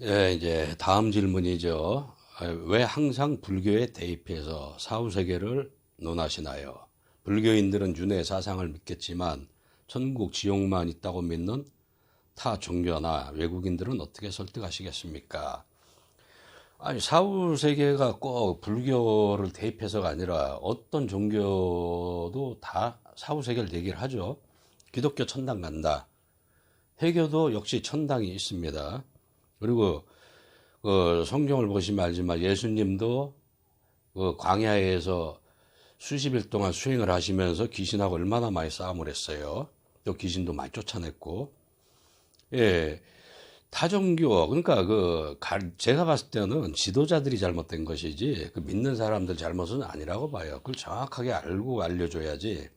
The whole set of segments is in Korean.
이제 다음 질문이죠. 왜 항상 불교에 대입해서 사후세계를 논하시나요? 불교인들은 윤회 사상을 믿겠지만 천국, 지옥만 있다고 믿는 타 종교나 외국인들은 어떻게 설득하시겠습니까? 아니, 사후세계가 꼭 불교를 대입해서가 아니라 어떤 종교도 다 사후세계를 얘기를 하죠. 기독교 천당 간다. 해교도 역시 천당이 있습니다. 그리고 성경을 보시면 알지만 예수님도 광야에서 수십 일 동안 수행을 하시면서 귀신하고 얼마나 많이 싸움을 했어요. 또 귀신도 많이 쫓아냈고. 예, 타종교, 그러니까 제가 봤을 때는 지도자들이 잘못된 것이지 그 믿는 사람들 잘못은 아니라고 봐요. 그걸 정확하게 알고 알려줘야지.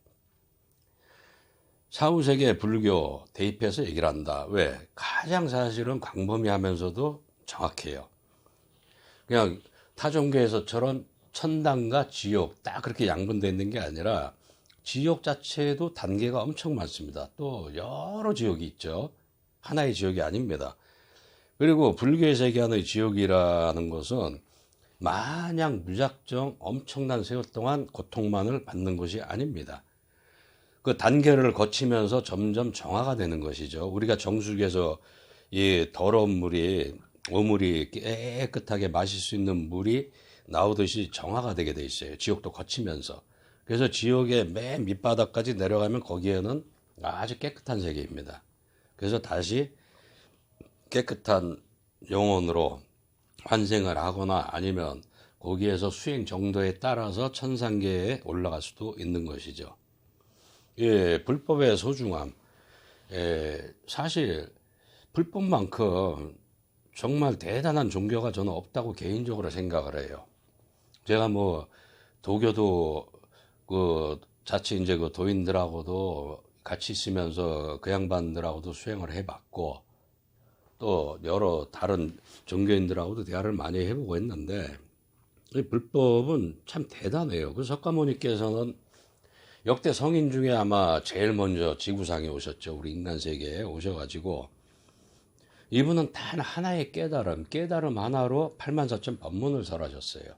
사후세계 불교 대입해서 얘기를 한다. 왜? 가장 사실은 광범위하면서도 정확해요. 그냥 타종교에서처럼 천당과 지옥 딱 그렇게 양분되어 있는 게 아니라 지옥 자체에도 단계가 엄청 많습니다. 또 여러 지옥이 있죠. 하나의 지옥이 아닙니다. 그리고 불교에서 얘기하는 지옥이라는 것은 마냥 무작정 엄청난 세월 동안 고통만을 받는 것이 아닙니다. 그 단계를 거치면서 점점 정화가 되는 것이죠. 우리가 정수기에서 이 더러운 물이, 오물이 깨끗하게 마실 수 있는 물이 나오듯이 정화가 되게 돼 있어요. 지옥도 거치면서. 그래서 지옥의 맨 밑바닥까지 내려가면 거기에는 아주 깨끗한 세계입니다. 그래서 다시 깨끗한 영혼으로 환생을 하거나 아니면 거기에서 수행 정도에 따라서 천상계에 올라갈 수도 있는 것이죠. 예, 불법의 소중함. 사실 불법만큼 정말 대단한 종교가 저는 없다고 개인적으로 생각을 해요. 제가 뭐 도교도 자체 이제 그 도인들하고도 같이 있으면서 그 양반들하고도 수행을 해봤고 또 여러 다른 종교인들하고도 대화를 많이 해보고 했는데 이 불법은 참 대단해요. 그 석가모니께서는 역대 성인 중에 아마 제일 먼저 지구상에 오셨죠. 우리 인간 세계에 오셔가지고 이분은 단 하나의 깨달음 하나로 84,000 법문을 설하셨어요.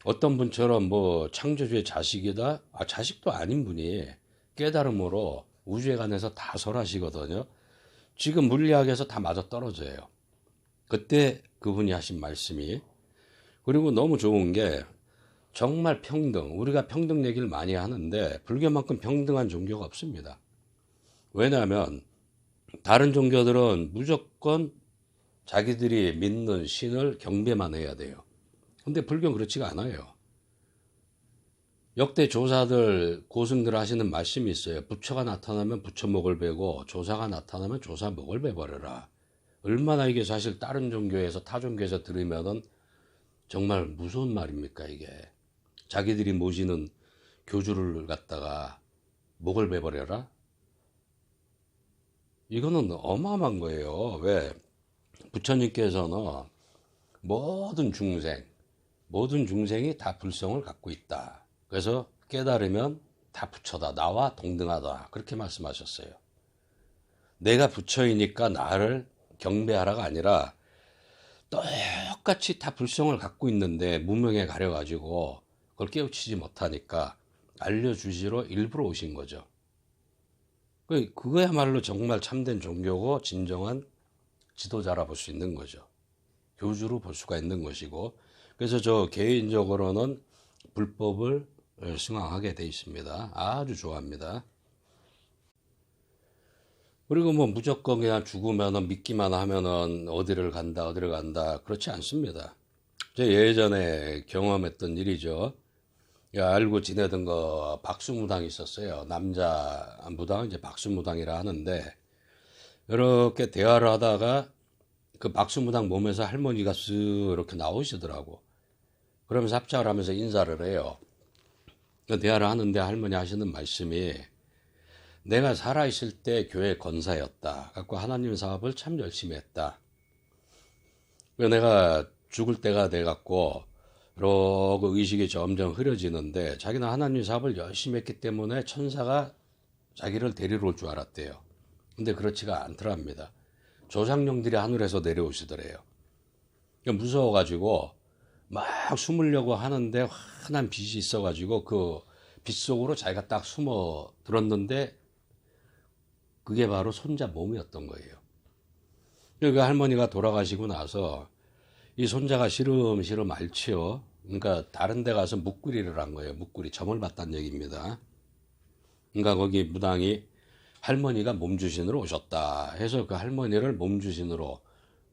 어떤 분처럼 뭐 창조주의 자식이다? 자식도 아닌 분이 깨달음으로 우주에 관해서 다 설하시거든요. 지금 물리학에서 다 맞아 떨어져요. 그때 그분이 하신 말씀이. 그리고 너무 좋은 게 정말 평등. 우리가 평등 얘기를 많이 하는데 불교만큼 평등한 종교가 없습니다. 왜냐하면 다른 종교들은 무조건 자기들이 믿는 신을 경배만 해야 돼요. 근데 불교는 그렇지가 않아요. 역대 조사들, 고승들 하시는 말씀이 있어요. 부처가 나타나면 부처 목을 베고 조사가 나타나면 조사 목을 베버려라. 얼마나 이게 사실 다른 종교에서 타 종교에서 들으면은 정말 무서운 말입니까 이게. 자기들이 모시는 교주를 갖다가 목을 베버려라? 이거는 어마어마한 거예요. 왜? 부처님께서는 모든 중생이 다 불성을 갖고 있다. 그래서 깨달으면 다 부처다. 나와 동등하다. 그렇게 말씀하셨어요. 내가 부처이니까 나를 경배하라가 아니라 똑같이 다 불성을 갖고 있는데 무명에 가려가지고 그걸 깨우치지 못하니까 알려주시러 일부러 오신 거죠. 그거야말로 정말 참된 종교고 진정한 지도자라 볼 수 있는 거죠. 교주로 볼 수가 있는 것이고. 그래서 저 개인적으로는 불법을 승화하게 돼 있습니다. 아주 좋아합니다. 그리고 뭐 무조건 그냥 죽으면은 믿기만 하면은 어디를 간다. 그렇지 않습니다. 제 예전에 경험했던 일이죠. 알고 지내던 거 박수무당이 있었어요. 남자 무당은 이제 박수무당이라 하는데 이렇게 대화를 하다가 그 박수무당 몸에서 할머니가 쓱 이렇게 나오시더라고. 그러면서 합장을 하면서 인사를 해요. 그 대화를 하는데 할머니 하시는 말씀이 내가 살아있을 때 교회 권사였다. 갖고 하나님 사업을 참 열심히 했다. 내가 죽을 때가 돼갖고 이러고 의식이 점점 흐려지는데 자기는 하나님 사업을 열심히 했기 때문에 천사가 자기를 데리러 올 줄 알았대요. 근데 그렇지가 않더랍니다. 조상령들이 하늘에서 내려오시더래요. 그러니까 무서워가지고 막 숨으려고 하는데 환한 빛이 있어가지고 그 빛 속으로 자기가 딱 숨어 들었는데 그게 바로 손자 몸이었던 거예요. 그 할머니가 돌아가시고 나서 이 손자가 시름시름 앓지요. 그러니까 다른 데 가서 묵구리를 한 거예요. 묵구리, 점을 봤다는 얘기입니다. 그러니까 거기 무당이 할머니가 몸주신으로 오셨다 해서 그 할머니를 몸주신으로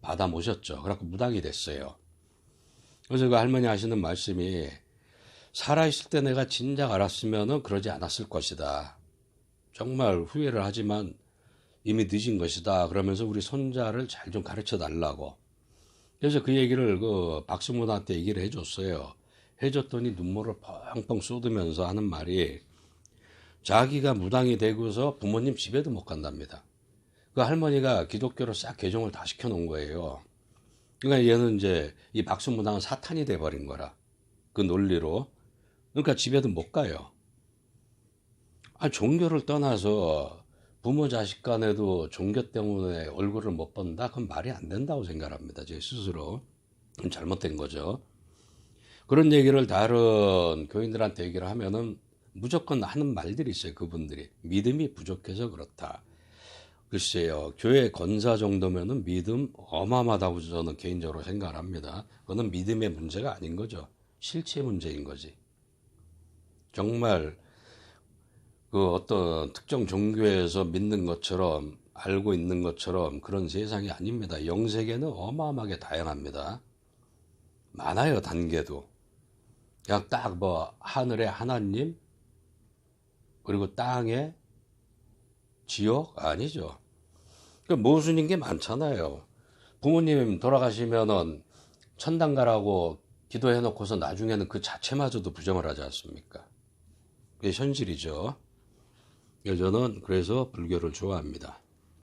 받아 모셨죠. 그래갖고 무당이 됐어요. 그래서 그 할머니 하시는 말씀이 살아있을 때 내가 진작 알았으면 그러지 않았을 것이다. 정말 후회를 하지만 이미 늦은 것이다. 그러면서 우리 손자를 잘 좀 가르쳐 달라고. 그래서 그 얘기를 그 박수문한테 얘기를 해줬어요. 해줬더니 눈물을 펑펑 쏟으면서 하는 말이 자기가 무당이 되고서 부모님 집에도 못 간답니다. 그 할머니가 기독교로 싹 개종을 다 시켜놓은 거예요. 그러니까 얘는 이제 이 박수무당은 사탄이 돼버린 거라. 그 논리로. 그러니까 집에도 못 가요. 종교를 떠나서 부모 자식 간에도 종교 때문에 얼굴을 못 본다? 그건 말이 안 된다고 생각합니다. 제 스스로. 그건 잘못된 거죠. 그런 얘기를 다른 교인들한테 얘기를 하면은 무조건 하는 말들이 있어요. 그분들이. 믿음이 부족해서 그렇다. 글쎄요. 교회 권사 정도면은 믿음 어마어마하다고 저는 개인적으로 생각을 합니다. 그거는 믿음의 문제가 아닌 거죠. 실체 문제인 거지. 정말 그 어떤 특정 종교에서 믿는 것처럼 알고 있는 것처럼 그런 세상이 아닙니다. 영세계는 어마어마하게 다양합니다. 많아요. 단계도. 그냥 딱 뭐 하늘의 하나님 그리고 땅의 지옥 아니죠. 그 모순인 게 많잖아요. 부모님 돌아가시면은 천당 가라고 기도해 놓고서 나중에는 그 자체마저도 부정을 하지 않습니까? 그게 현실이죠. 저는 그래서 불교를 좋아합니다.